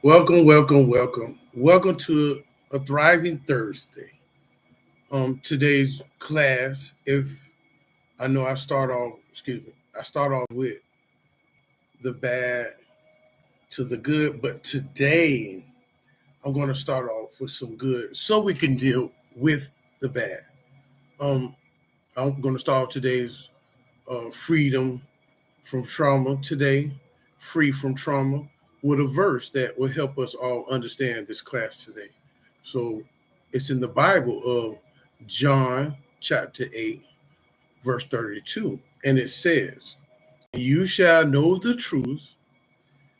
Welcome, welcome, welcome. Welcome to a thriving Thursday. Today's class, if I know I start off with the bad to the good, but today I'm going to start off with some good so we can deal with the bad. Um, I'm going to start off today's freedom from trauma today, free from trauma, with a verse that will help us all understand this class today. So it's in the Bible of John chapter 8, verse 32. And it says, "You shall know the truth,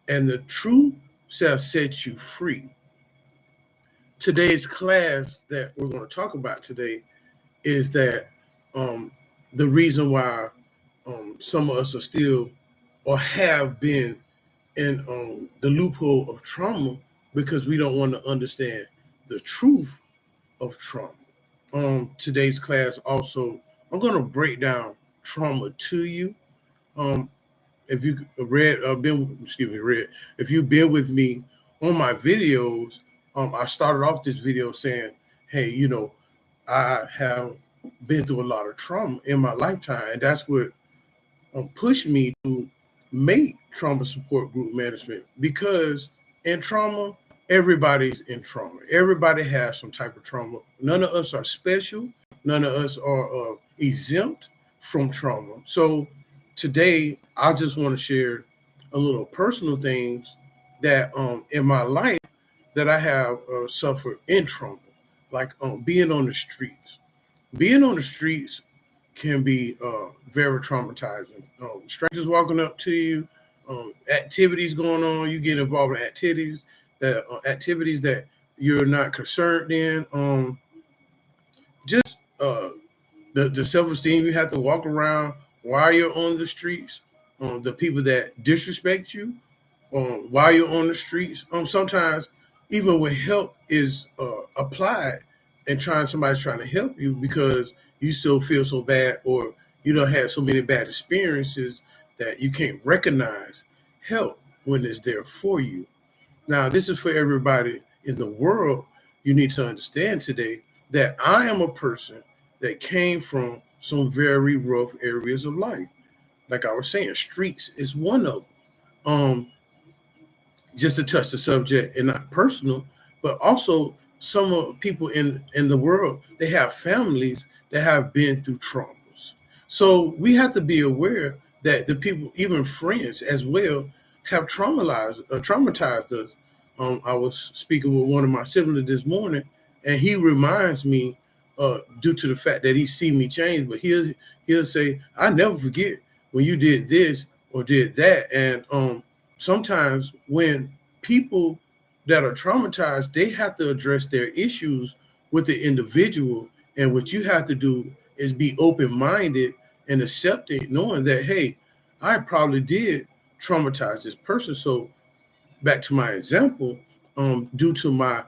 and the truth shall set you free." Today's class that we're going to talk about today is that um, the reason why some of us are still or have been in the loophole of trauma because we don't want to understand the truth of trauma. Today's class also, I'm going to break down trauma to you. Um, if you read, if you've been with me on my videos, I started off this video saying, hey, I have been through a lot of trauma in my lifetime, and that's what pushed me to make trauma support group management because in trauma, everybody's in trauma. Everybody has some type of trauma. None of us are special. None of us are exempt from trauma. So today, I just want to share a little personal things that in my life that I have suffered in trauma, like being on the streets. Being on the streets can be very traumatizing. Strangers walking up to you, activities going on, you get involved in activities that you're not concerned in. Just the self esteem you have to walk around while you're on the streets. The people that disrespect you while you're on the streets. Sometimes even when help is applied and somebody's trying to help you because you still feel so bad or you don't have so many bad experiences that you can't recognize help when it's there for you. Now, this is for everybody in the world. You need to understand today that I am a person that came from some very rough areas of life. Like I was saying, streets is one of them. Just to touch the subject and not personal, but also some of people in the world, they have families that have been through traumas. So we have to be aware that the people, even friends as well, have traumatized us. I was speaking with one of my siblings this morning, and he reminds me, due to the fact that he see me change, but he'll say, "I never forget when you did this or did that," and sometimes when people that are traumatized, they have to address their issues with the individual. And what you have to do is be open minded and accepting, knowing that, hey, I probably did traumatize this person. So back to my example, due to my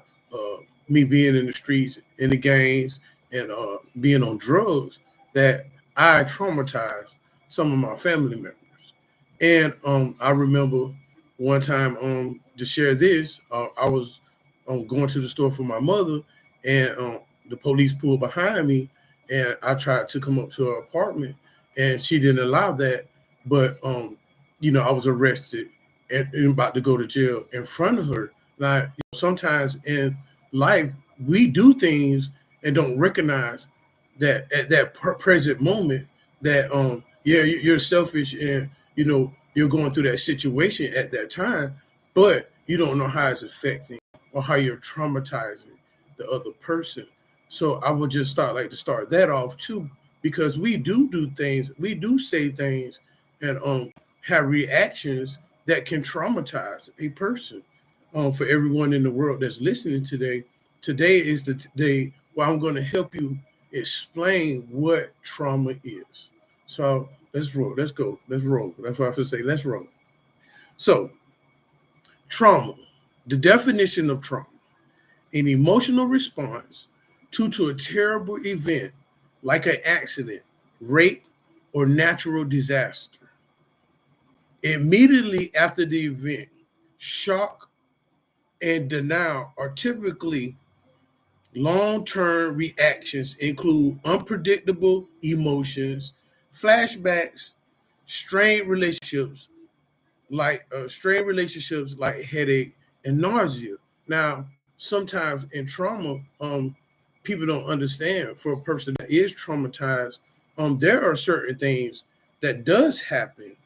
me being in the streets, in the gangs, and being on drugs, that I traumatized some of my family members. And I remember one time to share this, I was going to the store for my mother, and the police pulled behind me, and I tried to come up to her apartment, and she didn't allow that. But I was arrested and about to go to jail in front of her. Now, sometimes in life we do things and don't recognize that at that present moment that yeah, you're selfish and you're going through that situation at that time, but you don't know how it's affecting or how you're traumatizing the other person. So I would just start that off too, because we do things, we do say things, and have reactions that can traumatize a person. For everyone in the world that's listening today, today is the day where I'm going to help you explain what trauma is. So let's roll. Let's go. Let's roll. That's what I have to say. Let's roll. So, trauma. The definition of trauma: an emotional response to a terrible event like an accident, rape, or natural disaster. Immediately after the event, shock, and denial are typically long-term reactions, include unpredictable emotions, flashbacks, strained relationships, like headache and nausea. Now, sometimes in trauma, people don't understand. For a person that is traumatized, there are certain things that does happen.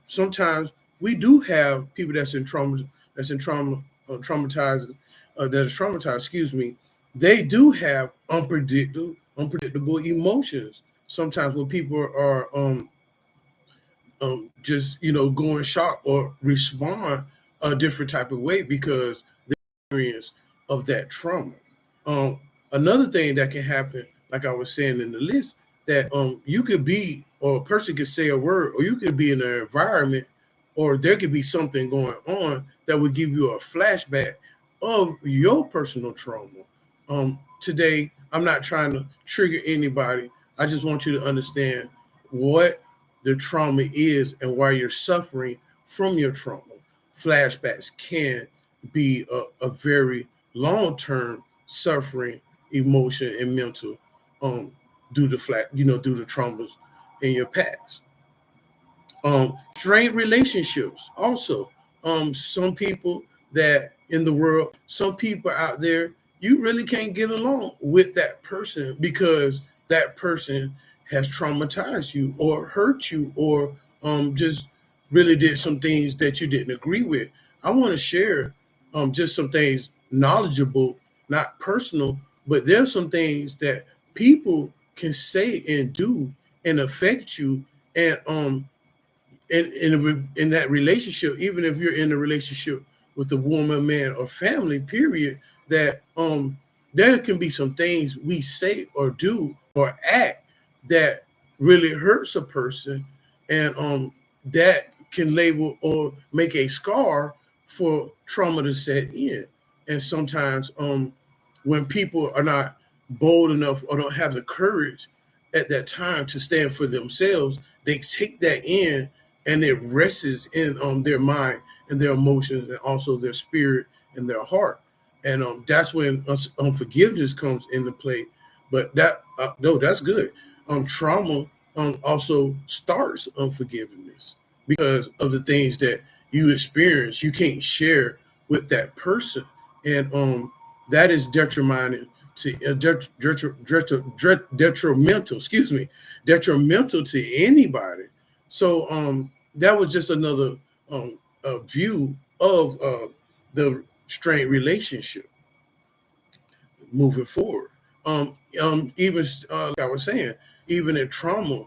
Sometimes we do have people that's in trauma, traumatized, that is traumatized. Excuse me. They do have unpredictable emotions. Sometimes when people are just going shock or respond a different type of way because the experience of that trauma. Um, Another thing that can happen, like I was saying in the list, that you could be, or a person could say a word, or you could be in an environment, or there could be something going on that would give you a flashback of your personal trauma. Today, I'm not trying to trigger anybody. I just want you to understand what the trauma is and why you're suffering from your trauma. Flashbacks can be a very long-term suffering, emotion, and mental, due to due to traumas in your past. Strained relationships also. Some people that in the world, some people out there, you really can't get along with that person because that person has traumatized you or hurt you or just really did some things that you didn't agree with. I want to share just some things knowledgeable, not personal, but there's some things that people can say and do and affect you, and in that relationship, even if you're in a relationship with a woman, man, or family, period, that there can be some things we say or do or act that really hurts a person, and that can label or make a scar for trauma to set in. And sometimes when people are not bold enough or don't have the courage at that time to stand for themselves, they take that in and it rests in their mind and their emotions and also their spirit and their heart. And that's when unforgiveness comes into play. But that no, that's good. Trauma also starts unforgiveness because of the things that you experience. You can't share with that person, and that is detrimental to detrimental. Excuse me, detrimental to anybody. So that was just another view of the strained relationship moving forward. Even like I was saying, even in trauma,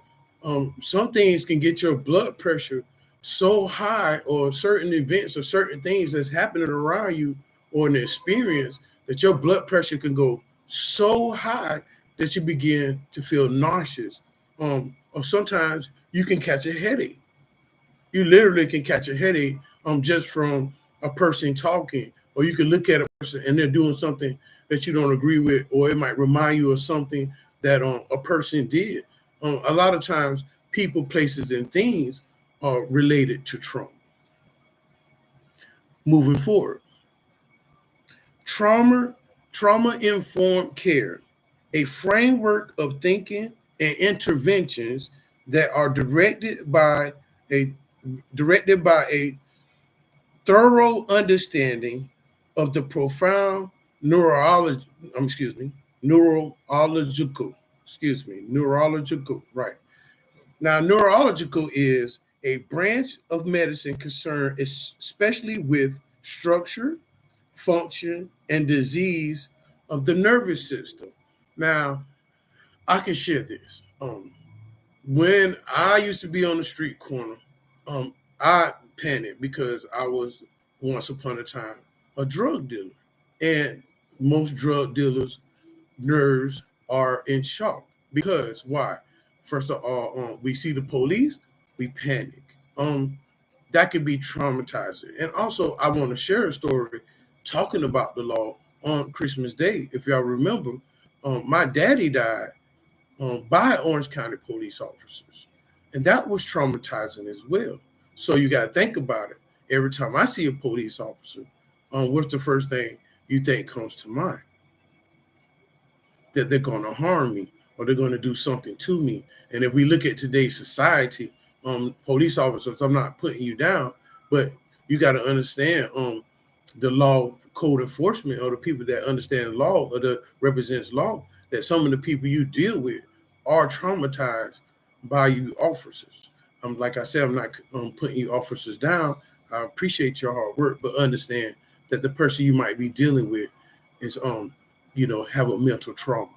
some things can get your blood pressure so high, or certain events or certain things that's happening around you or an experience, that your blood pressure can go so high that you begin to feel nauseous. Or sometimes you can catch a headache. You literally can catch a headache just from a person talking, or you can look at a person and they're doing something that you don't agree with, or it might remind you of something that a person did. A lot of times, people, places, and things are related to trauma. Moving forward, trauma, trauma-informed care, a framework of thinking and interventions that are a directed by a thorough understanding of the profound neurology, neurological, neurological, right. Now, neurological is a branch of medicine concerned especially with structure, function, and disease of the nervous system. Now, I can share this. When I used to be on the street corner, I panicked because I was once upon a time a drug dealer, and most drug dealers' nerves are in shock because why? First of all, we see the police, we panic. That could be traumatizing. And also, I want to share a story talking about the law on Christmas Day. If y'all remember, my daddy died by Orange County police officers. And that was traumatizing as well. So you got to think about it. Every time I see a police officer, what's the first thing you think comes to mind? That they're going to harm me or they're going to do something to me. And if we look at today's society, police officers, I'm not putting you down, but you got to understand the law code enforcement, or the people that understand law or that represents law, that some of the people you deal with are traumatized by you officers. Like I said, I'm not putting you officers down. I appreciate your hard work, but understand that the person you might be dealing with is have a mental trauma.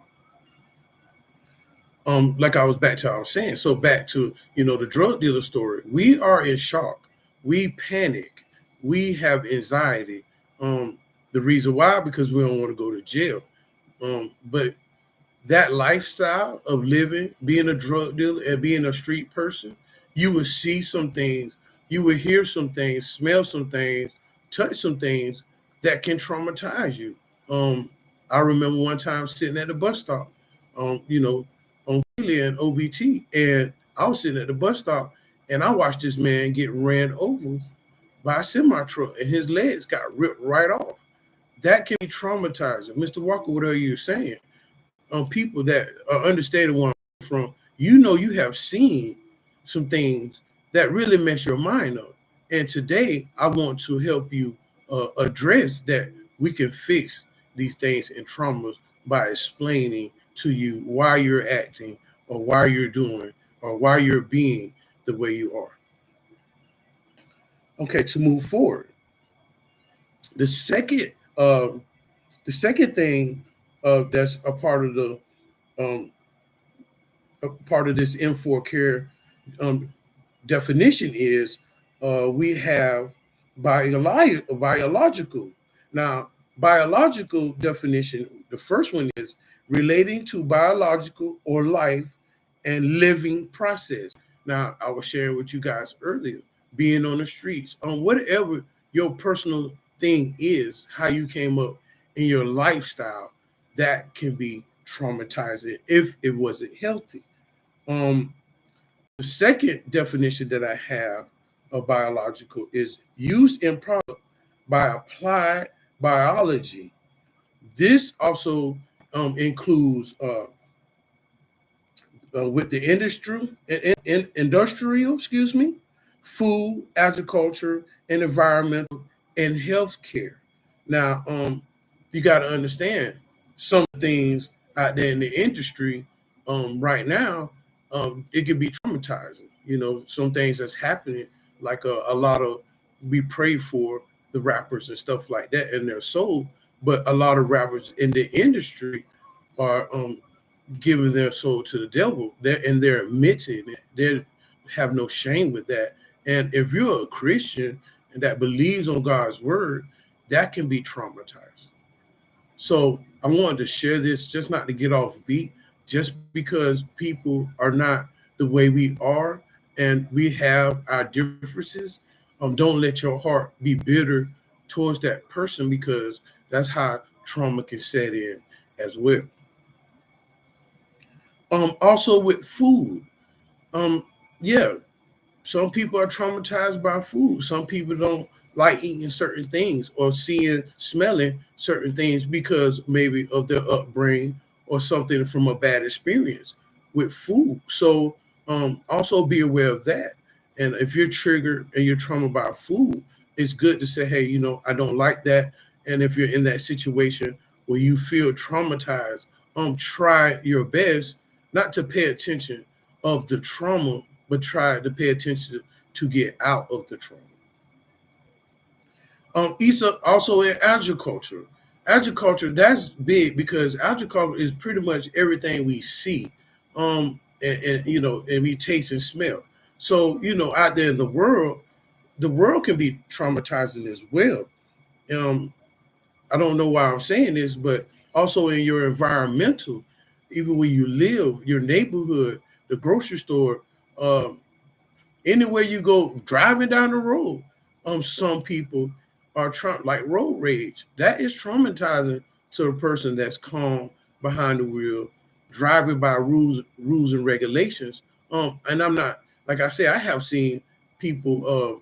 Like I was saying, so back to the drug dealer story. We are in shock. We panic. We have anxiety. The reason why, because we don't want to go to jail. But that lifestyle of living, being a drug dealer and being a street person, you would see some things, you would hear some things, smell some things, touch some things that can traumatize you. I remember one time sitting at the bus stop, on Keely and OBT, and I was sitting at the bus stop, and I watched this man get ran over by a semi truck, and his legs got ripped right off. That can be traumatizing. Mr. Walker, what are you saying? People that are understanding where I'm from, you have seen some things that really mess your mind up. And today, I want to help you address that. We can fix these things and traumas by explaining to you why you're acting, or why you're doing, or why you're being the way you are. Okay, to move forward. The second thing that's a part of this M4 care definition is we have biological. Now, biological definition, the first one is relating to biological or life and living process. Now, I was sharing with you guys earlier, being on the streets, on whatever your personal thing is, how you came up in your lifestyle, that can be traumatizing if it wasn't healthy. The second definition that I have of biological is used in product by applied biology. This also includes with the industrial, food, agriculture, and environmental and healthcare. Now, you got to understand some things out there in the industry right now. It could be traumatizing. Some things that's happening, like a lot of, we pray for the rappers and stuff like that and their soul, but a lot of rappers in the industry are giving their soul to the devil. They're admitting it. They have no shame with that. And if you're a Christian and that believes on God's word, that can be traumatized. So I wanted to share this, just not to get off beat, just because people are not the way we are and we have our differences. Don't let your heart be bitter towards that person, because that's how trauma can set in as well. Also with food, yeah, some people are traumatized by food. Some people don't like eating certain things or smelling certain things because maybe of their upbringing or something from a bad experience with food. So also be aware of that. And if you're triggered and you're traumatized by food, it's good to say, hey, I don't like that. And if you're in that situation where you feel traumatized, try your best not to pay attention of the trauma, but try to pay attention to get out of the trauma. Also in agriculture. Agriculture, that's big, because agriculture is pretty much everything we see, and we taste and smell. So, out there in the world can be traumatizing as well. I don't know why I'm saying this, but also in your environmental, even when you live, your neighborhood, the grocery store, anywhere you go, driving down the road, some people are like road rage. That is traumatizing to a person that's calm behind the wheel, driving by rules and regulations. And I'm not, like I say, I have seen people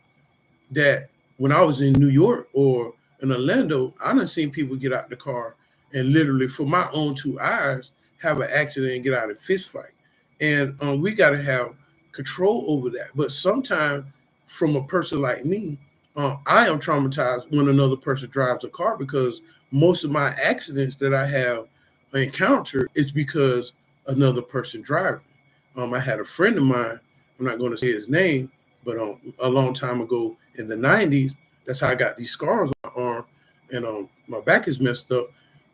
that when I was in New York or in Orlando, I done seen people get out the car and literally, for my own two eyes, have an accident and get out in fist fight. And we got to have control over that. But sometimes, from a person like me, I am traumatized when another person drives a car, because most of my accidents that I have encountered is because another person driving. I had a friend of mine, I'm not going to say his name, but a long time ago in the 90s, that's how I got these scars on my arm, and my back is messed up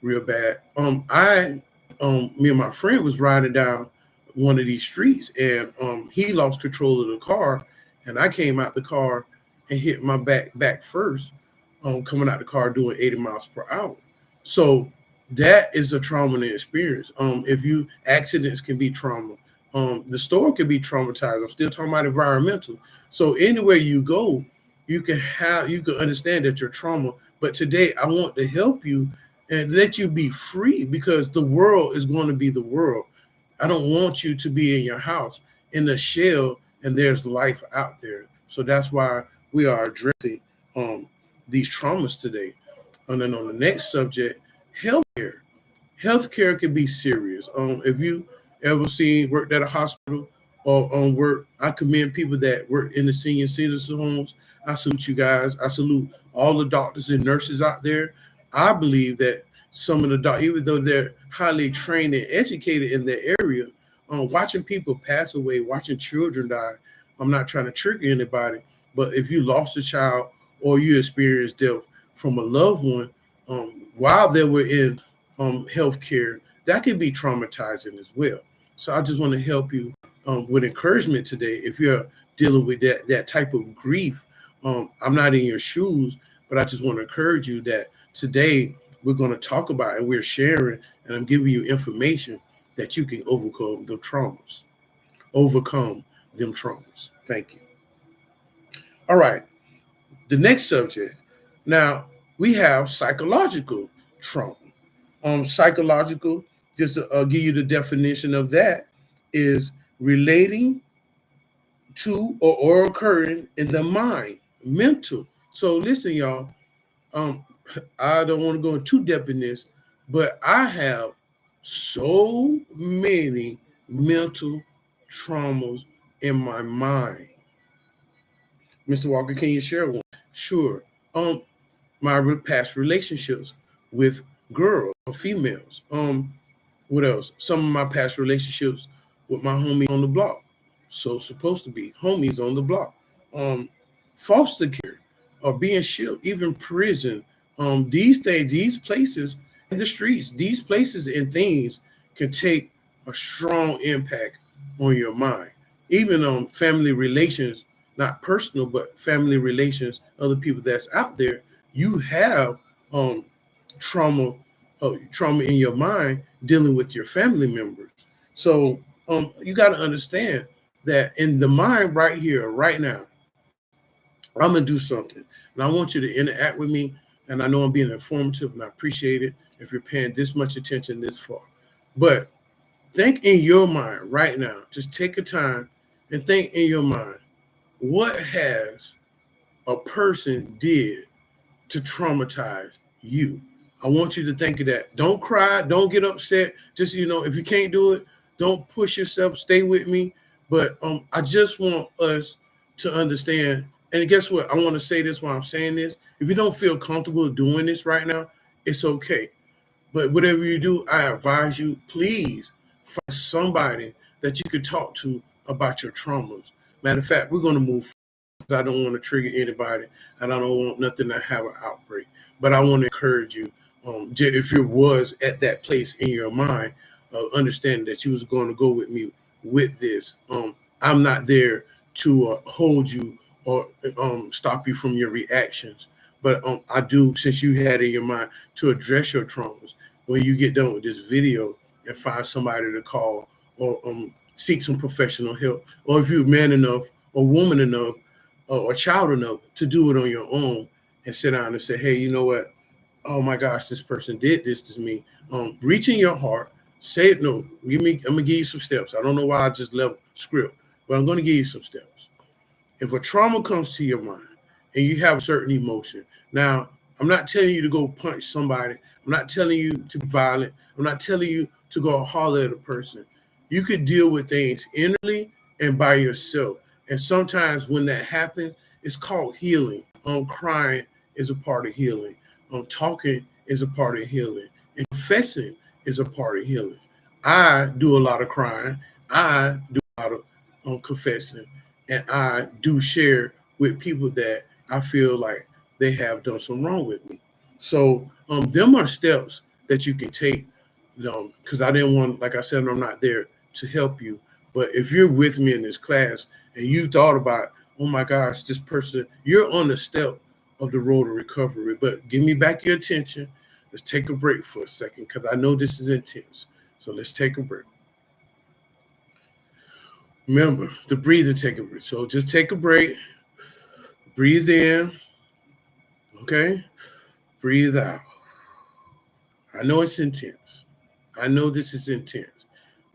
real bad. Me and my friend was riding down one of these streets, and he lost control of the car, and I came out the car and hit my back first, coming out the car doing 80 miles per hour. So that is a trauma experience. If you accidents can be trauma. The store can be traumatized. I'm still talking about environmental. So anywhere you go, you can understand that you're trauma. But today I want to help you and let you be free, because the world is going to be the world. I don't want you to be in your house in a shell and there's life out there. So that's why we are addressing these traumas today. And then on the next subject, healthcare. Healthcare can be serious. If you ever worked at a hospital or work, I commend people that work in the senior citizen homes. I salute you guys. I salute all the doctors and nurses out there. I believe that some of the doctors, even though they're highly trained and educated in their area, watching people pass away, watching children die, I'm not trying to trigger anybody, but if you lost a child or you experienced death from a loved one while they were in healthcare, that can be traumatizing as well. So I just want to help you with encouragement today. If you're dealing with that type of grief, I'm not in your shoes, but I just want to encourage you that today we're going to talk about it, and we're sharing, and I'm giving you information that you can overcome them traumas. Overcome them traumas. Thank you. All right. The next subject. Now, we have psychological trauma. Psychological, just to give you the definition of that, is relating to or occurring in the mind, mental. So listen, y'all, I don't want to go into depth in this, but I have so many mental traumas in my mind. Mr. Walker, can you share one? Sure. My past relationships with girls or females. What else? Some of my past relationships with my homie on the block. So supposed to be homies on the block. Foster care or being shipped, even prison. These things, these places in the streets, these places and things can take a strong impact on your mind. Even on family relations, not personal, but family relations, other people that's out there, you have trauma in your mind dealing with your family members. So you got to understand that in the mind right here, right now, I'm going to do something. And I want you to interact with me. And I know I'm being informative, and I appreciate it if you're paying this much attention this far. But think in your mind right now. Just take a time and think in your mind, what has a person did to traumatize you? I want you to think of that. Don't cry. Don't get upset. Just, if you can't do it, don't push yourself. Stay with me. But I just want us to understand. And guess what? I want to say this while I'm saying this. If you don't feel comfortable doing this right now, it's okay. But whatever you do, I advise you, please find somebody that you could talk to about your traumas. Matter of fact, we're going to move forward. I don't want to trigger anybody, and I don't want nothing to have an outbreak. But I want to encourage you, if you was at that place in your mind, understanding that you was going to go with me with this. I'm not there to hold you or stop you from your reactions. But I do, since you had in your mind, to address your traumas. When you get done with this video and find somebody to call or seek some professional help, or if you're man enough or woman enough or child enough to do it on your own and sit down and say, hey, you know what? Oh my gosh, this person did this to me. Reach in your heart, say it. No, I'm gonna give you some steps. I don't know why I just left script, but I'm gonna give you some steps. If a trauma comes to your mind and you have a certain emotion, now I'm not telling you to go punch somebody. I'm not telling you to be violent. I'm not telling you to go holler at a person. You could deal with things innerly and by yourself. And sometimes when that happens, it's called healing. Crying is a part of healing. Talking is a part of healing. And confessing is a part of healing. I do a lot of crying. I do a lot of confessing. And I do share with people that I feel like they have done some wrong with me. So them are steps that you can take, because I didn't want, like I said, I'm not there to help you. But if you're with me in this class and you thought about, oh my gosh, this person, you're on the step of the road to recovery. But give me back your attention. Let's take a break for a second, because I know this is intense. So let's take a break. Remember to breathe and take a break. So just take a break. Breathe in. Okay? Breathe out. I know it's intense. I know this is intense.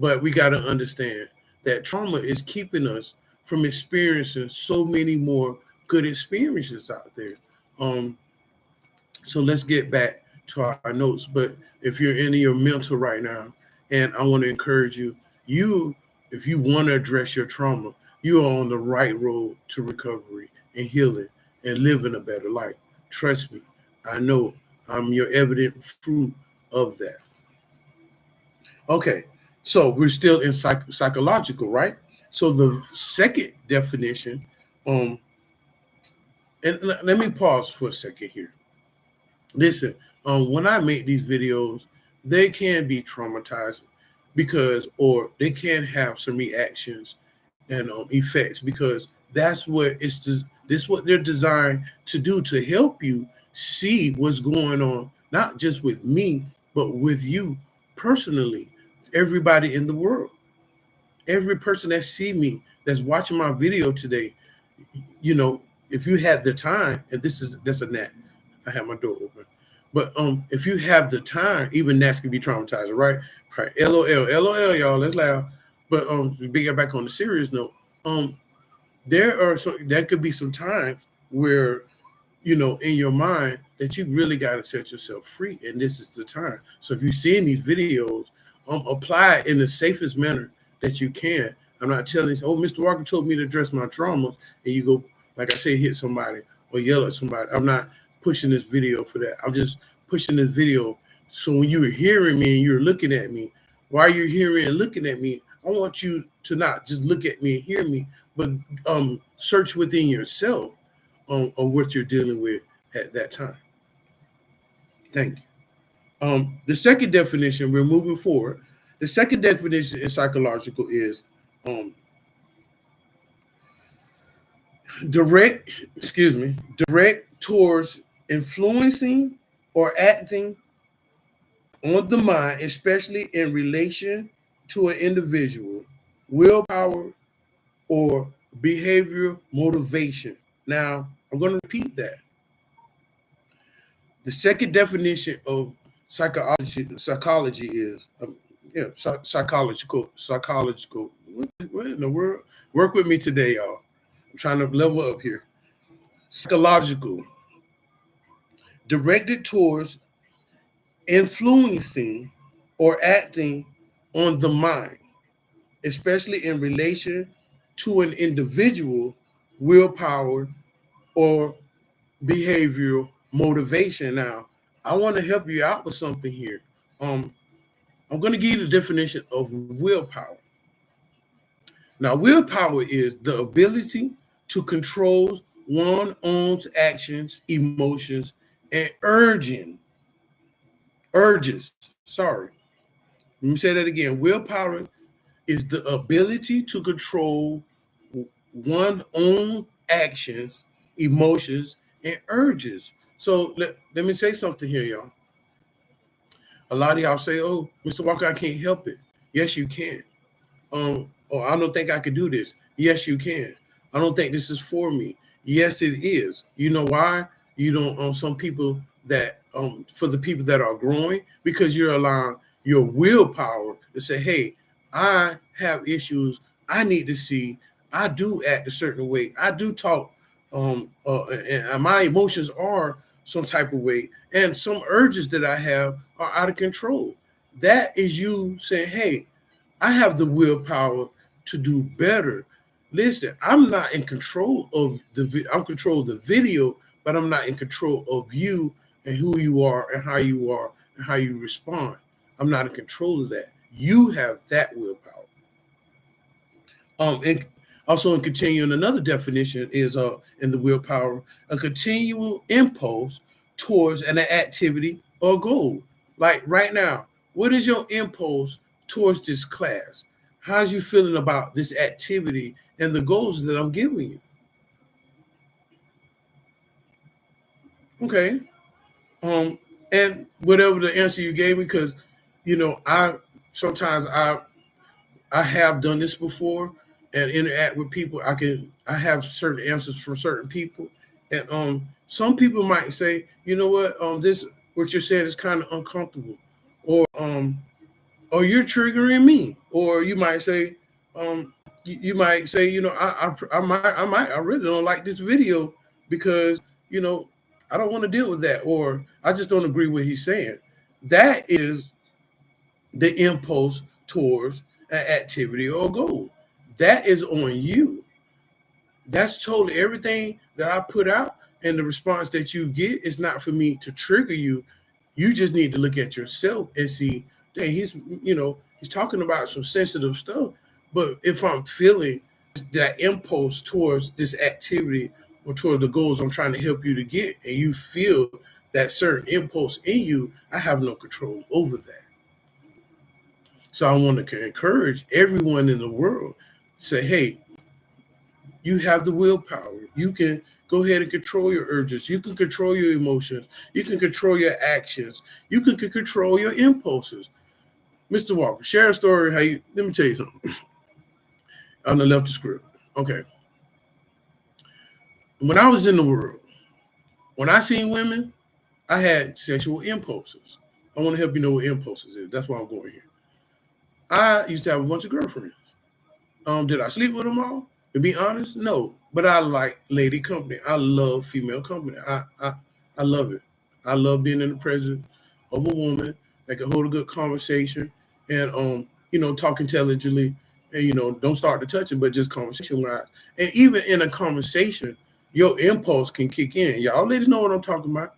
But we got to understand that trauma is keeping us from experiencing so many more good experiences out there. So let's get back to our notes. But if you're in your mental right now, and I want to encourage you, if you want to address your trauma, you are on the right road to recovery and healing and living a better life. Trust me, I know I'm your evident fruit of that. Okay, so we're still in psychological, right? So the second definition, and let me pause for a second here. Listen, when I make these videos, they can be traumatizing or they can have some reactions and effects, because that's what this what they're designed to do, to help you see what's going on, not just with me, but with you personally, everybody in the world, every person that see me, that's watching my video today. If you have the time, and that's a gnat. I have my door open. But if you have the time, even gnats can be traumatizing, right? Right. LOL, y'all. That's loud. But to get back on the serious note, there could be some times where, in your mind, that you really got to set yourself free, and this is the time. So if you see in these videos, apply it in the safest manner that you can. I'm not telling you, oh, Mr. Walker told me to address my traumas, and you go, like I say, hit somebody or yell at somebody. I'm not pushing this video for that. I'm just pushing this video so when you're hearing me and you're looking at me, while you're hearing and looking at me, I want you to not just look at me and hear me, but search within yourself on what you're dealing with at that time. Thank you. The second definition, we're moving forward. The second definition in psychological is direct towards influencing or acting on the mind, especially in relation to an individual, willpower, or behavioral motivation. Now, I'm going to repeat that. The second definition of psychology is psychological. What in the world? Work with me today, y'all. I'm trying to level up here. Psychological, directed towards influencing or acting on the mind, especially in relation to an individual, willpower, or behavioral motivation. Now, I want to help you out with something here. I'm going to give you the definition of willpower. Now, willpower is the ability to control one's own actions, emotions, and urges. Sorry. Let me say that again. Willpower is the ability to control one's own actions, emotions, and urges. So let me say something here, y'all. A lot of y'all say, oh, Mr. Walker, I can't help it. Yes, you can. I don't think I could do this. Yes, you can. I don't think this is for me. Yes, it is. You know why? You don't, some people that, for the people that are growing, because you're allowing your willpower to say, hey, I have issues. I need to see. I do act a certain way. I do talk, and my emotions are some type of way, and some urges that I have are out of control. That is you saying, hey, I have the willpower to do better. Listen, I'm not in control of I'm control of the video, but I'm not in control of you and who you are and how you respond. I'm not in control of that. You have that willpower. And also in continuing, another definition is in the willpower, a continual impulse towards an activity or goal. Like right now, what is your impulse towards this class? How's you feeling about this activity and the goals that I'm giving you? Okay. And whatever the answer you gave me, because I sometimes I have done this before and interact with people. I have certain answers from certain people. And some people might say, you know this what you're saying is kind of uncomfortable. Or you're triggering me. Or you might say, you might say, I really don't like this video because, I don't want to deal with that, or I just don't agree with what he's saying. That is the impulse towards an activity or goal. That is on you. That's totally everything that I put out, and the response that you get is not for me to trigger you. You just need to look at yourself and see, dang, he's talking about some sensitive stuff. But if I'm feeling that impulse towards this activity or towards the goals I'm trying to help you to get, and you feel that certain impulse in you, I have no control over that. So I want to encourage everyone in the world, say, hey, you have the willpower. You can go ahead and control your urges. You can control your emotions. You can control your actions. You can control your impulses. Mr. Walker, share a story. Let me tell you something. On the left of script. Okay. When I was in the world, when I seen women, I had sexual impulses. I want to help you know what impulses is. That's why I'm going here. I used to have a bunch of girlfriends. Did I sleep with them all? To be honest, no. But I like lady company. I love female company. I love it. I love being in the presence of a woman that can hold a good conversation and talk intelligently and don't start to touching, but just conversation wise. And even in a conversation, your impulse can kick in. Y'all ladies know what I'm talking about.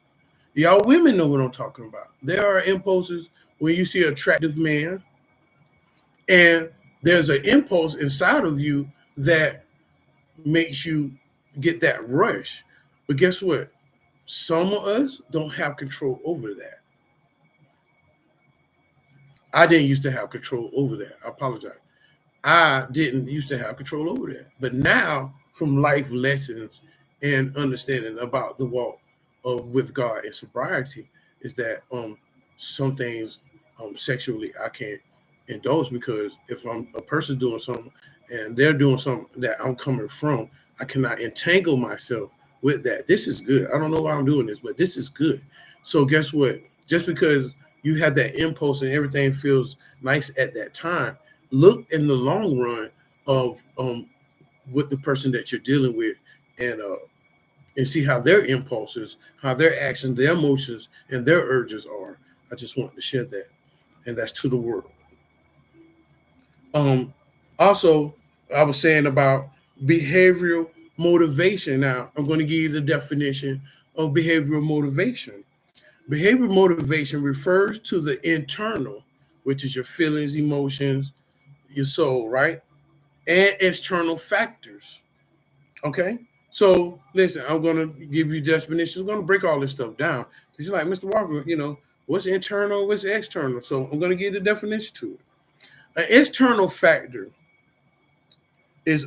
Y'all women know what I'm talking about. There are impulses when you see an attractive man, and there's an impulse inside of you that makes you get that rush. But guess what? Some of us don't have control over that. I didn't used to have control over that. I apologize. I didn't used to have control over that. But now, from life lessons and understanding about the walk with God and sobriety, is that some things sexually I can't indulge, because if I'm a person doing something and they're doing something that I'm coming from, I cannot entangle myself with that. This is good. I don't know why I'm doing this, but this is good. So guess what? Just because you have that impulse and everything feels nice at that time, look in the long run of with the person that you're dealing with, and see how their impulses, how their actions, their emotions, and their urges are. I just want to share that, and that's to the world. Also, I was saying about behavioral motivation. Now, I'm going to give you the definition of behavioral motivation. Behavioral motivation refers to the internal, which is your feelings, emotions, your soul, right? And external factors. Okay. So listen, I'm gonna give you definitions. I'm gonna break all this stuff down. Because you're like, Mr. Walker, what's internal, what's external? So I'm gonna give the definition to it. An external factor is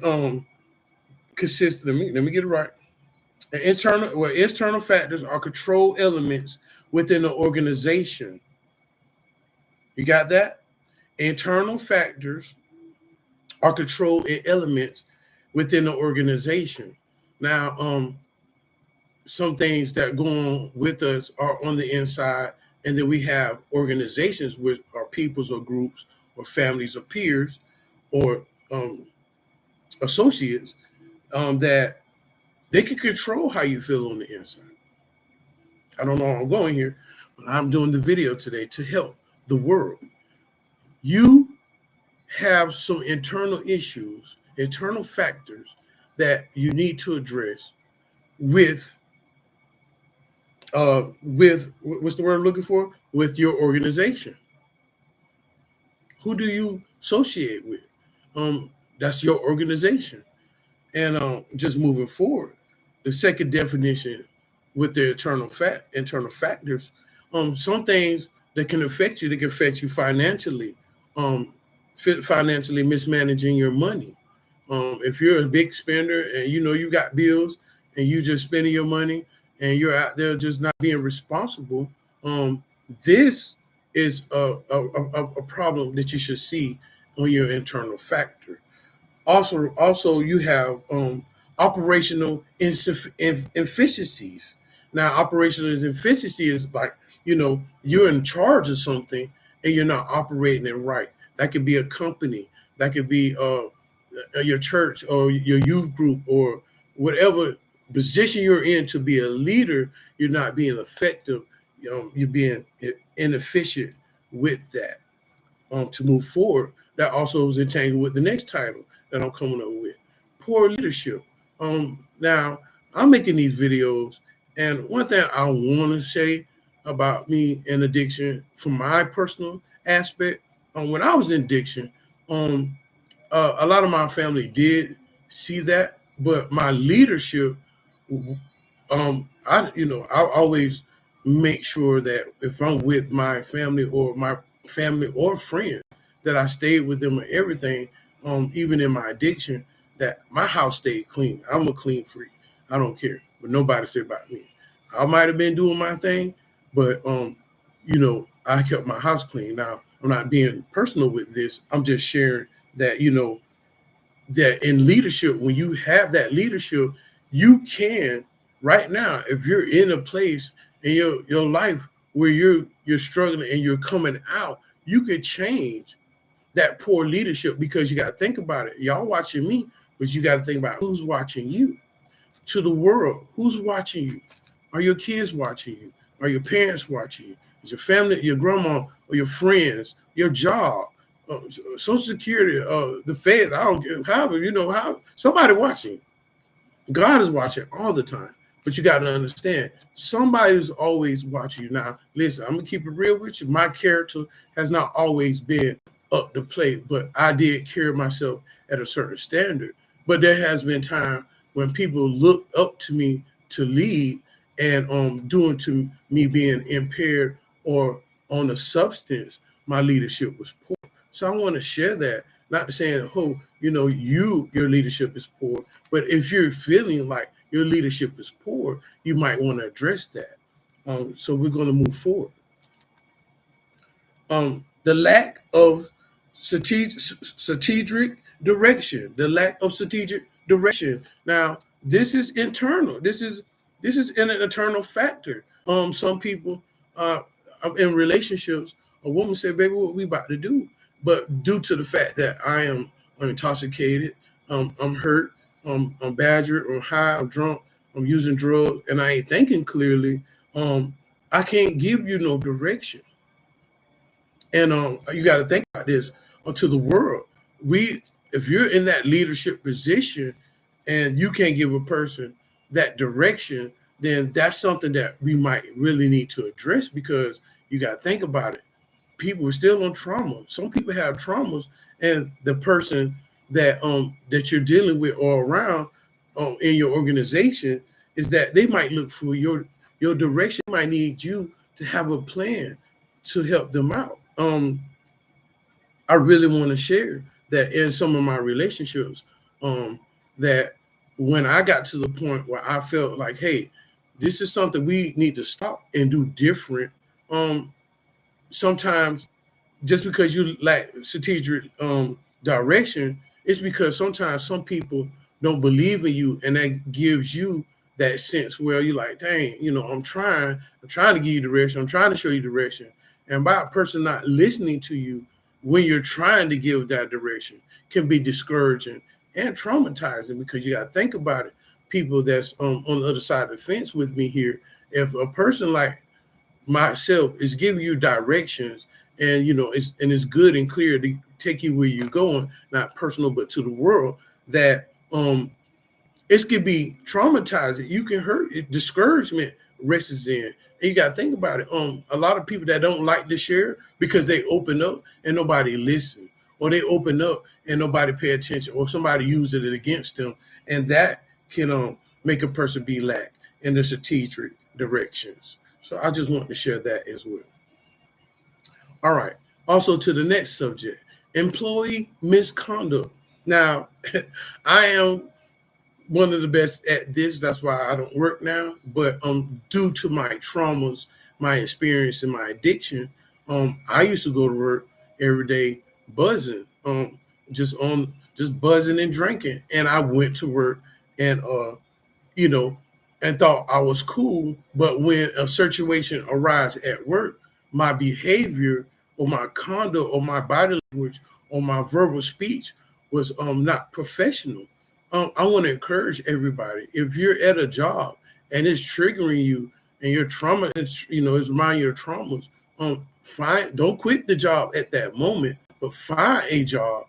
consistent. Let me get it right. External factors are control elements within the organization. You got that? Internal factors are control elements within the organization. Now, some things that go on with us are on the inside, and then we have organizations with our peoples or groups or families or peers or associates that they can control how you feel on the inside. I don't know how I'm going here, but I'm doing the video today to help the world. You have some internal issues, internal factors that you need to address with what's the word I'm looking for? With your organization. Who do you associate with? That's your organization. And just moving forward, the second definition with the internal factors, some things that can affect you, financially, financially mismanaging your money. If you're a big spender and you know you got bills and you just spending your money and you're out there just not being responsible, this is a problem that you should see on your internal factor. Also, you have operational inefficiencies. Now, operational inefficiency is like, you're in charge of something and you're not operating it right. That could be a company, that could be your church or your youth group or whatever position you're in to be a leader. You're not being effective. You're being inefficient with that. To move forward, that also is entangled with the next title that I'm coming up with: poor leadership. Now I'm making these videos, and one thing I want to say about me and addiction, from my personal aspect, when I was in addiction, a lot of my family did see that, but my leadership, I always make sure that if I'm with my family or friends, that I stayed with them and everything, even in my addiction, that my house stayed clean. I'm a clean freak. I don't care what nobody say about me. I might have been doing my thing, but I kept my house clean. Now, I'm not being personal with this. I'm just sharing that, that in leadership, when you have that leadership, you can right now, if you're in a place in your life where you're struggling and you're coming out, you could change that poor leadership, because you got to think about it. Y'all watching me, but you got to think about who's watching you. To the world, who's watching you? Are your kids watching you? Are your parents watching you? Is your family, your grandma, or your friends, your job, Social Security, the Fed? I don't care. However, how somebody watching you. God is watching all the time. But you got to understand, somebody's always watching you. Now, listen, I'm going to keep it real with you. My character has not always been up to plate, but I did carry myself at a certain standard. But there has been time when people look up to me to lead, and due to me being impaired or on a substance, my leadership was poor. So I want to share that, not to say, your leadership is poor, but if you're feeling like your leadership is poor, you might want to address that. So we're going to move forward. The lack of strategic direction. The lack of strategic direction. Now, this is internal. This is an internal factor. Some people in relationships, a woman said, "Baby, what we about to do?" But due to the fact that I'm intoxicated, I'm hurt, I'm badgered, I'm high, I'm drunk, I'm using drugs, and I ain't thinking clearly, I can't give you no direction. And you got to think about this to the world. If you're in that leadership position and you can't give a person that direction, then that's something that we might really need to address, because you got to think about it. People are still on trauma. Some people have traumas, and the person that you're dealing with or around in your organization is that they might look for your direction. They might need you to have a plan to help them out. I really want to share that in some of my relationships, that when I got to the point where I felt like, hey, this is something we need to stop and do different. Sometimes just because you lack strategic direction, it's because sometimes some people don't believe in you, and that gives you that sense where you're like, dang, I'm trying to give you direction. I'm trying to show you direction. And by a person not listening to you when you're trying to give that direction can be discouraging and traumatizing, because you got to think about it. people that's on the other side of the fence with me here. If a person like myself is giving you directions, and it's good and clear to take you where you're going, not personal but to the world, that it could be traumatizing. You can hurt it. Discouragement rests in. And you got to think about it. A lot of people that don't like to share because they open up and nobody listen, or they open up and nobody pay attention, or somebody uses it against them, and that can make a person be lack in the strategic directions. So I just want to share that as well. All right. Also, to the next subject, employee misconduct. Now, I am one of the best at this. That's why I don't work now. But due to my traumas, my experience, and my addiction, I used to go to work every day buzzing, just buzzing and drinking. And I went to work and you know, and thought I was cool. But when a situation arises at work, my behavior or my conduct or my body language or my verbal speech was not professional. I want to encourage everybody, if you're at a job and it's triggering you and your trauma, it's reminding you of traumas, don't quit the job at that moment, but find a job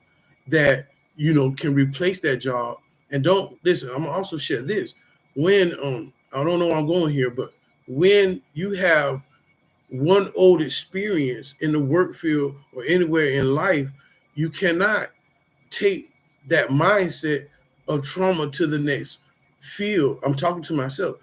that can replace that job. And don't listen. I'm gonna also share this. When I don't know where I'm going here, but when you have one old experience in the work field or anywhere in life, you cannot take that mindset of trauma to the next field. I'm talking to myself,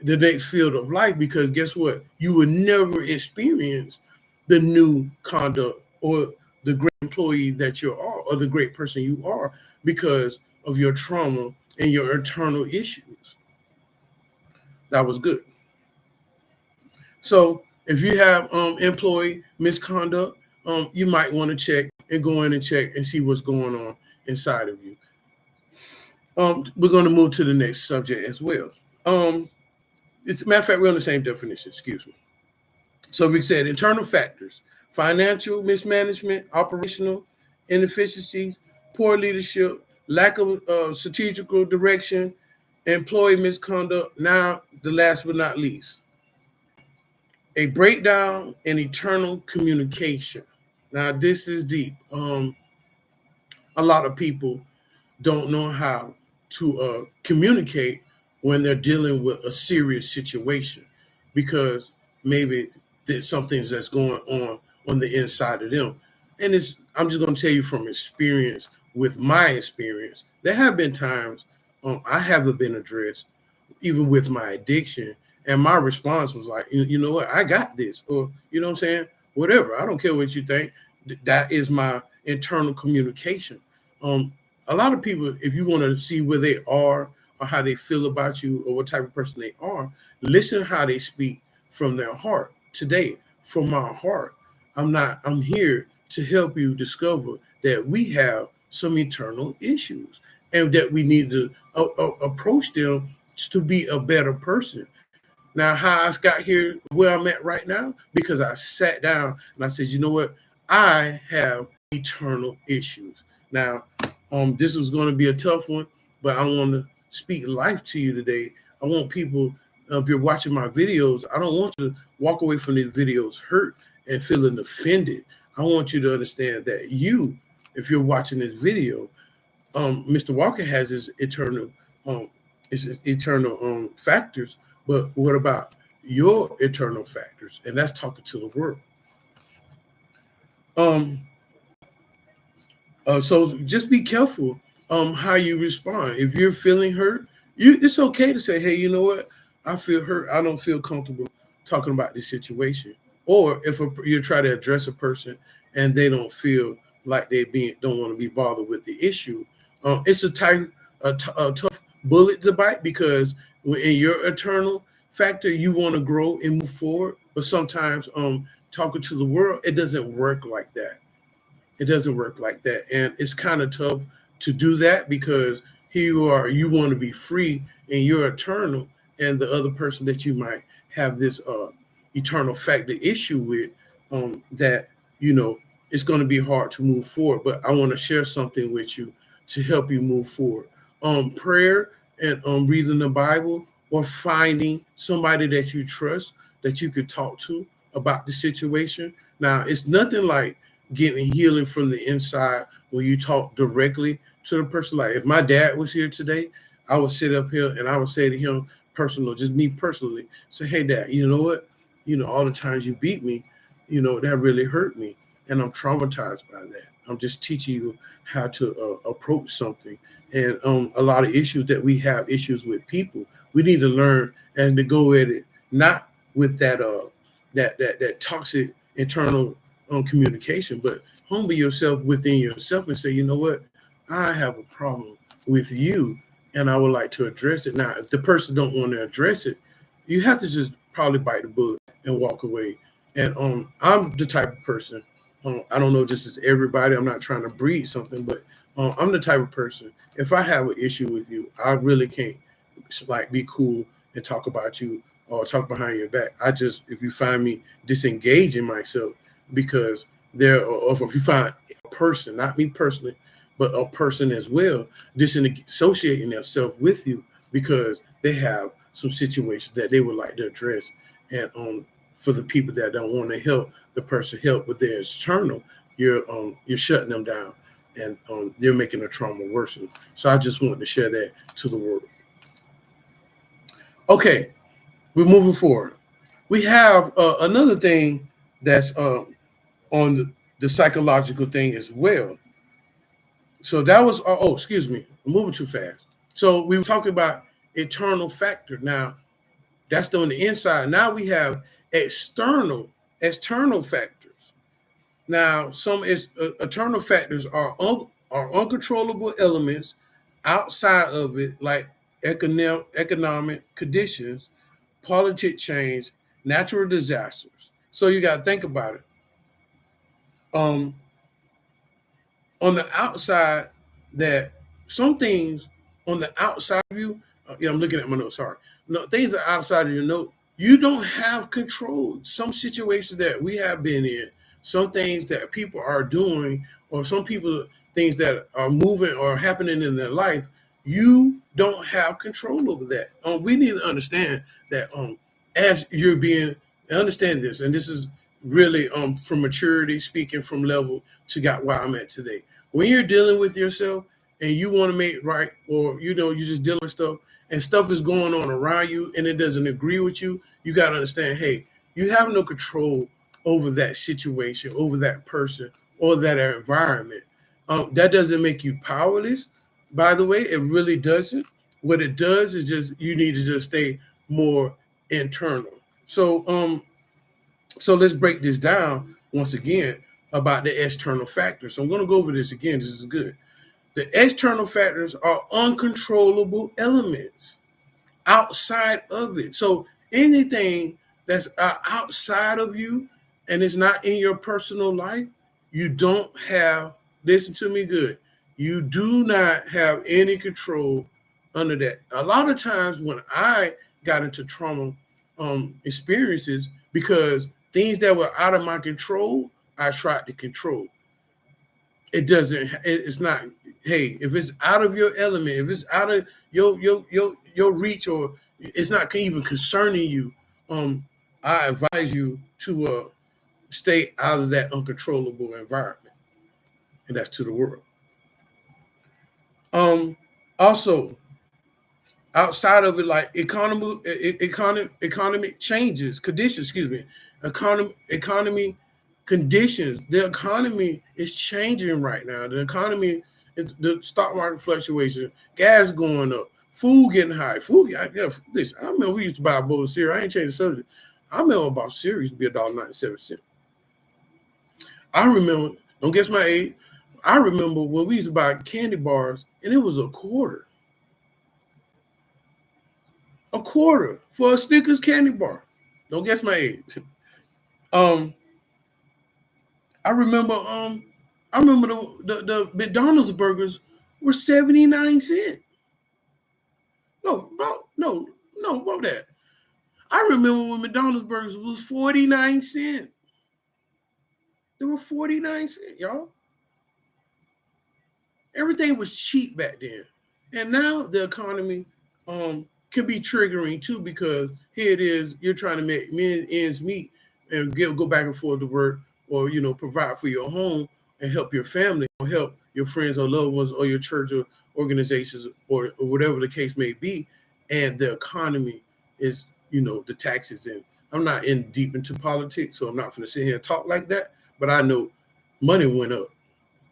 the next field of life, because guess what? You will never experience the new conduct or the great employee that you are, or the great person you are, because of your trauma and your internal issues. That was good. So if you have employee misconduct, you might want to check and go in and check and see what's going on inside of you. We're going to move to the next subject as well. It's a matter of fact, we're on the same definition. Excuse me. So we said internal factors: financial mismanagement, operational inefficiencies, poor leadership, lack of strategical direction, employee misconduct. Now, the last but not least, a breakdown in internal communication. Now, this is deep. A lot of people don't know how to communicate when they're dealing with a serious situation, because maybe there's some things that's going on the inside of them. And I'm just going to tell you from experience, with my experience, there have been times I haven't been addressed, even with my addiction. And my response was like, you know what, I got this. Or, you know what I'm saying? Whatever. I don't care what you think. That is my internal communication. A lot of people, if you want to see where they are or how they feel about you or what type of person they are, listen how they speak from their heart. Today, from my heart, I'm here to help you discover that we have some internal issues and that we need to approach them to be a better person. Now, how I got here where I'm at right now, because I sat down and I said, you know what? I have eternal issues. Now, this was going to be a tough one, but I want to speak life to you today. I want people, if you're watching my videos, I don't want you to walk away from these videos hurt and feeling offended. I want you to understand that if you're watching this video, Mr. Walker has his eternal factors, but what about your eternal factors? And that's talking to the world. So just be careful how you respond. If you're feeling hurt, it's okay to say, hey, you know what? I feel hurt. I don't feel comfortable talking about this situation. Or if you try to address a person and they don't feel like don't want to be bothered with the issue, it's a tough bullet to bite, because in your eternal factor, you want to grow and move forward. But sometimes talking to the world, it doesn't work like that. It doesn't work like that. And it's kind of tough to do that, because here you want to be free and you're eternal, and the other person that you might have this eternal factor issue with, that, it's going to be hard to move forward. But I want to share something with you to help you move forward. Prayer and reading the Bible, or finding somebody that you trust that you could talk to about the situation. Now, it's nothing like getting healing from the inside when you talk directly to the person. Like if my dad was here today, I would sit up here and I would say to him personal, just me personally, say, hey dad, you know what? All the times you beat me, that really hurt me. And I'm traumatized by that. I'm just teaching you how to approach something. And a lot of issues that we have issues with people, we need to learn and to go at it, not with that toxic internal communication, but humble yourself within yourself and say, you know what, I have a problem with you, and I would like to address it. Now, if the person don't want to address it, you have to just probably bite the bullet and walk away. And I'm the type of person. I don't know, just as everybody. I'm not trying to breed something, but I'm the type of person. If I have an issue with you, I really can't like be cool and talk about you or talk behind your back. If you find me disengaging myself because or if you find a person, not me personally, but a person as well, disassociating themselves with you because they have some situations that they would like to address. And for the people that don't want to help the person help with their external, you're shutting them down, and they're making the trauma worse. So I just wanted to share that to the world. Okay, we're moving forward. We have another thing that's on the psychological thing as well. So that was, excuse me, I'm moving too fast. So we were talking about internal factor. Now, that's on the inside. Now we have external factors. Now, some external factors are uncontrollable elements outside of it, like economic conditions, politic change, natural disasters. So you got to think about it. On the outside, that some things on the outside of you, I'm looking at my notes, sorry. No, things are outside of your note. You don't have control. Some situations that we have been in, some things that people are doing, or some people, things that are moving or happening in their life, you don't have control over that. We need to understand that as you're being, understand this, and this is really from maturity, speaking from level to got where I'm at today. When you're dealing with yourself and you want to make it right, or you're just dealing with stuff and stuff is going on around you and it doesn't agree with you, you got to understand, hey, you have no control over that situation, over that person, or that environment. That doesn't make you powerless. By the way, it really doesn't. What it does is just you need to just stay more internal. So let's break this down once again about the external factors. So I'm going to go over this again. This is good. The external factors are uncontrollable elements outside of it. So anything that's outside of you and it's not in your personal life, you don't have, listen to me good, you do not have any control under that. A lot of times when I got into trauma experiences, because things that were out of my control, I tried to control. It's not, hey, if it's out of your element, if it's out of your reach, or it's not even concerning you, I advise you to stay out of that uncontrollable environment. And that's to the world. Also, outside of it, like economic changes, conditions, excuse me, economy conditions. The economy is changing right now. The economy, the stock market fluctuation, gas going up, food getting high. Listen, I remember we used to buy a bowl of cereal. I ain't changed the subject. I remember about cereal used to be $1.97. I remember, don't guess my age, I remember when we used to buy candy bars and it was a quarter. A quarter for a Snickers candy bar. Don't guess my age. I remember the McDonald's burgers were 79 cents. No, about that. I remember when McDonald's burgers was 49 cents. They were 49 cents, y'all. Everything was cheap back then. And now the economy, can be triggering too, because here it is, you're trying to make ends meet and go back and forth to work, or provide for your home and help your family, or help your friends or loved ones, or your church or organizations, or whatever the case may be. And the economy is, the taxes. And I'm not in deep into politics, so I'm not going to sit here and talk like that, but I know money went up.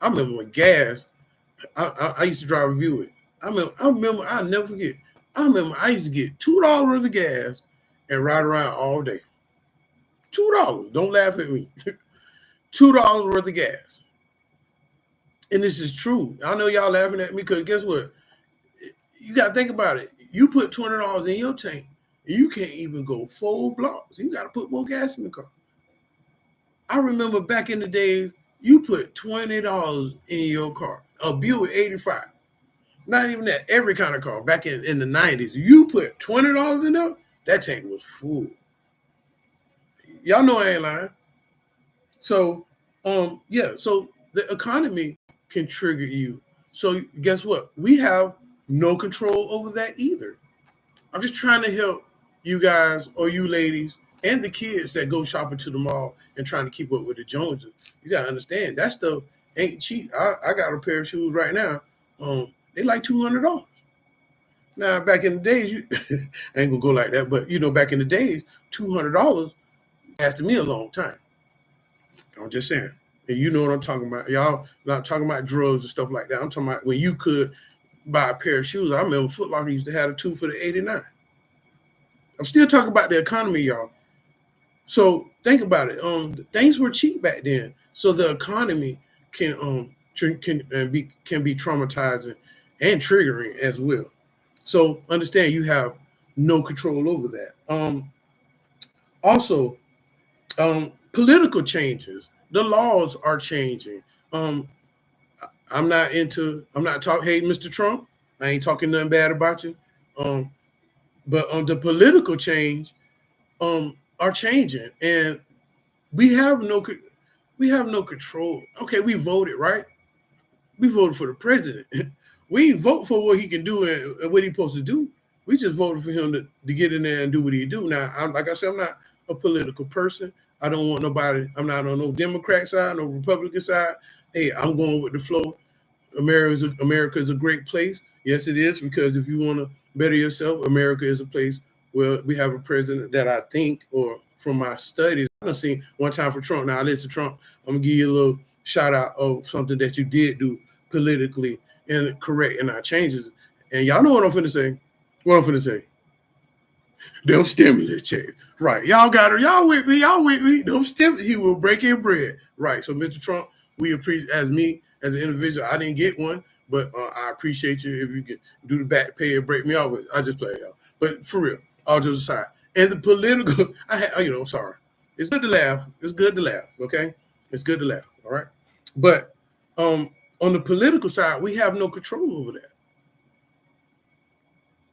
I remember when gas, I used to drive a Buick. I remember, I'll never forget. I remember I used to get $2 worth of gas and ride around all day. $2. Don't laugh at me. $2 worth of gas. And this is true. I know y'all laughing at me, because guess what? You got to think about it. You put $20 in your tank, and you can't even go 4 blocks. You got to put more gas in the car. I remember back in the days, you put $20 in your car, a Buick 85. Not even that, every kind of car. Back in the 90s, you put $20 in there, that tank was full. Y'all know I ain't lying. So, yeah, so the economy can trigger you. So guess what? We have no control over that either. I'm just trying to help you guys, or you ladies, and the kids that go shopping to the mall and trying to keep up with the Joneses. You got to understand, that stuff ain't cheap. I got a pair of shoes right now. They like $200. Now, back in the days, I ain't gonna go like that, but back in the days, $200 lasted me a long time. I'm just saying. And you know what I'm talking about. Y'all not talking about drugs and stuff like that. I'm talking about when you could buy a pair of shoes. I remember Foot Locker used to have a 2 for the 89. I'm still talking about the economy, y'all. So think about it. Things were cheap back then. So the economy can be traumatizing and triggering as well. So understand, you have no control over that. Also, political changes. The laws are changing. I'm not hating Mr. Trump. I ain't talking nothing bad about you. But the political change are changing, and we have no control. Okay, we voted, right? We voted for the president. We didn't vote for what he can do and what he's supposed to do. We just voted for him to get in there and do what he do. Now, like I said, I'm not a political person. I don't want nobody. I'm not on no Democrat side, no Republican side. Hey, I'm going with the flow. America is a great place. Yes, it is, because if you want to better yourself, America is a place where we have a president that I think, or from my studies, I've seen one time for Trump. Now, listen, Trump, I'm going to give you a little shout out of something that you did do politically and correct in our changes. And y'all know what I'm finna say. What I'm finna say. Them stimulus checks. Right. Y'all got her. Y'all with me. Them stimulus. He will break your bread. Right. So, Mr. Trump, we appreciate, as me, as an individual, I didn't get one, but I appreciate you if you can do the back pay and break me off. I just play y'all. But for real, all jokes aside. And the political, sorry. It's good to laugh. It's good to laugh. Okay. It's good to laugh. All right. But on the political side, we have no control over that.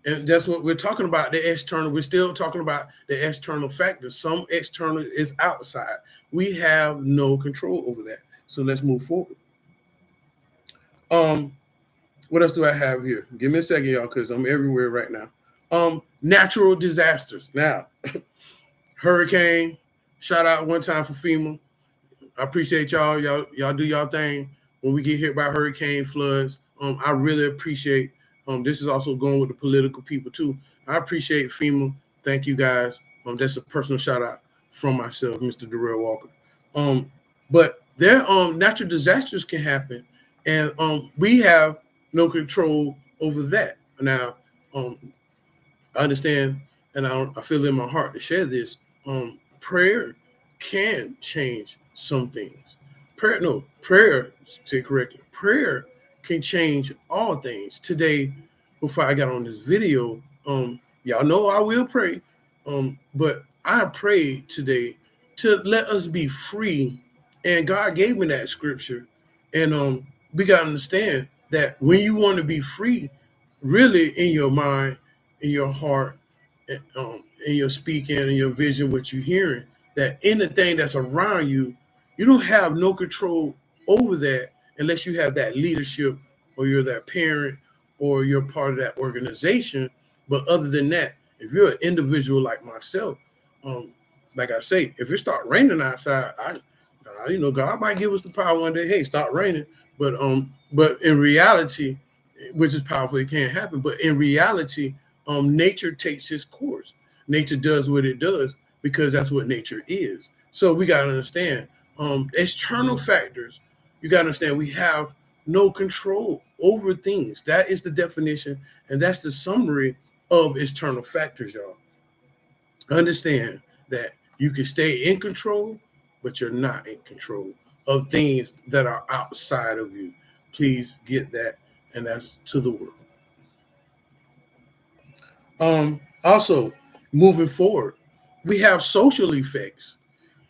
And that's what we're talking about, the external. We're still talking about the external factors. Some external is outside. We have no control over that. So let's move forward. What else do I have here? Give me a second, y'all, because I'm everywhere right now. Natural disasters. Now, hurricane, shout out one time for FEMA. I appreciate y'all. Y'all do y'all thing when we get hit by hurricane, floods. I really appreciate. This is also going with the political people too. I appreciate FEMA. Thank you guys. That's a personal shout out from myself, Mr. Darrell Walker. But there, natural disasters can happen, and we have no control over that. Now, I understand, and I feel in my heart to share this. Prayer can change some things. Prayer, say correctly, prayer can change all things. Today, before I got on this video, y'all know I will pray, but I prayed today to let us be free, and God gave me that scripture, and we got to understand that when you want to be free, really in your mind, in your heart, in your speaking, in your vision, what you're hearing, that anything that's around you, you don't have no control over that unless you have that leadership, or you're that parent, or you're part of that organization But other than that, if you're an individual like myself, like I say, if it start raining outside, God might give us the power one day. Hey, start raining. But in reality, which is powerful, it can't happen. But in reality, nature takes its course. Nature does what it does because that's what nature is. So we got to understand external factors. You got to understand we have no control over things. That is the definition, and that's the summary of external factors, y'all. Understand that you can stay in control, but you're not in control of things that are outside of you. Please get that, and that's to the world. Also, moving forward, we have social effects.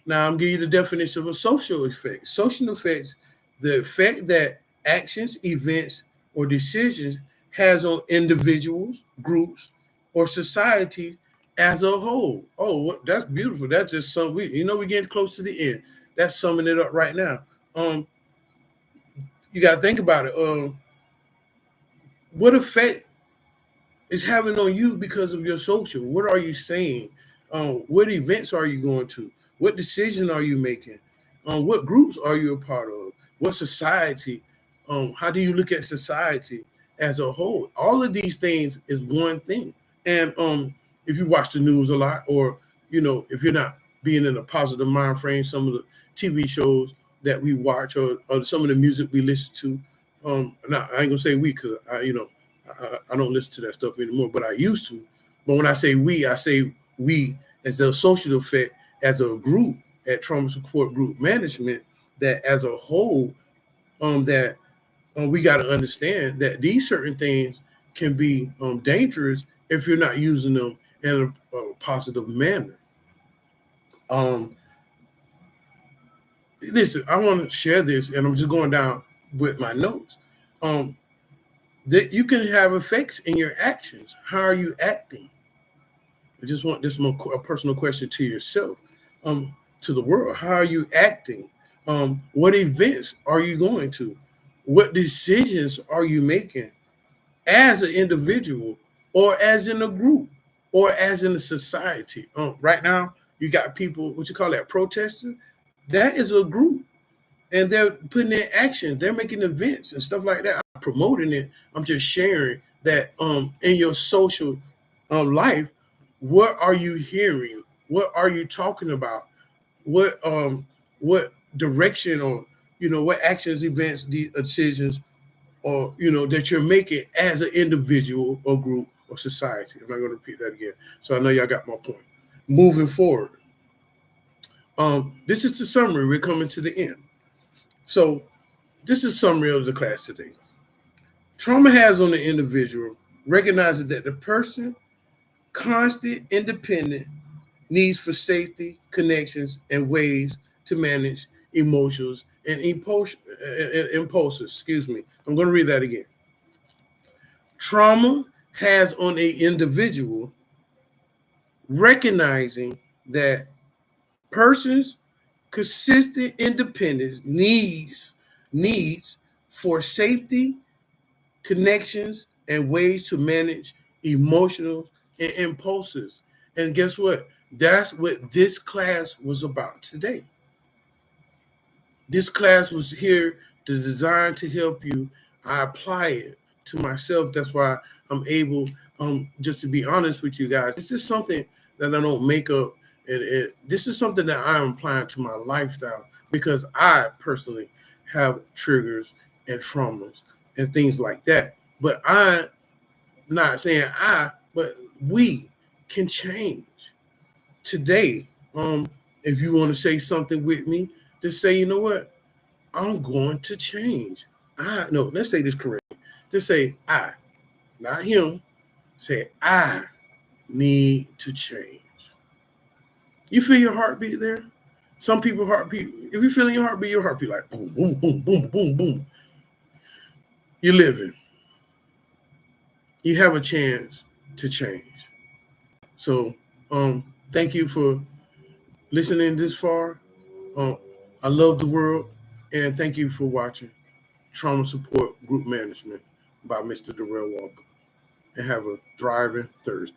Now, I'm giving you the definition of a social effect. Social effects, the effect that actions, events, or decisions has on individuals, groups, or society as a whole. Oh, that's beautiful. That's just something we're getting close to the end. That's summing it up right now. You got to think about it. What effect is having on you because of your social? What are you saying? What events are you going to? What decision are you making? What groups are you a part of? What society? How do you look at society as a whole? All of these things is one thing. And if you watch the news a lot, or if you're not being in a positive mind frame, some of the TV shows that we watch, or some of the music we listen to. Now I ain't gonna say we, because I don't listen to that stuff anymore, but I used to. But when I say we as a social effect, as a group at Trauma Support Group Management, that as a whole, that we got to understand that these certain things can be dangerous if you're not using them in a positive manner. Listen, I want to share this, and I'm just going down with my notes. That you can have effects in your actions. How are you acting? I just want this more a personal question to yourself, to the world. How are you acting? What events are you going to? What decisions are you making as an individual, or as in a group, or as in a society? Right now, you got people, what you call that, protesting. That is a group, and they're putting in action. They're making events and stuff like that. I'm promoting it. I'm just sharing that in your social life, what are you hearing? What are you talking about? What direction, or what actions, events, decisions, or that you're making as an individual or group or society. I'm not going to repeat that again. So I know y'all got my point. Moving forward, this is the summary. We're coming to the end. So this is a summary of the class today. Trauma has on the individual recognizes that the person constant, independent needs for safety, connections, and ways to manage emotions and impulses. Excuse me. I'm going to read that again. Trauma has on a individual recognizing that persons consistent independence needs for safety, connections, and ways to manage emotional and impulses. And guess what? That's what this class was about today. This class was here to design to help you. I apply it to myself. That's why I'm able, just to be honest with you guys, this is something that I don't make up. This is something that I am applying to my lifestyle, because I personally have triggers and traumas and things like that. But I'm not saying but we can change today. If you want to say something with me, just say, you know what? I'm going to change. Let's say this correctly. Just say I, not him. Say I need to change. You feel your heartbeat there? Some people heartbeat. If you're feeling your heartbeat like boom, boom, boom, boom, boom, boom. You're living. You have a chance to change. So thank you for listening this far. I love the world, and thank you for watching Trauma Support Group Management by Mr. Darrell Walker. and have a thriving Thursday.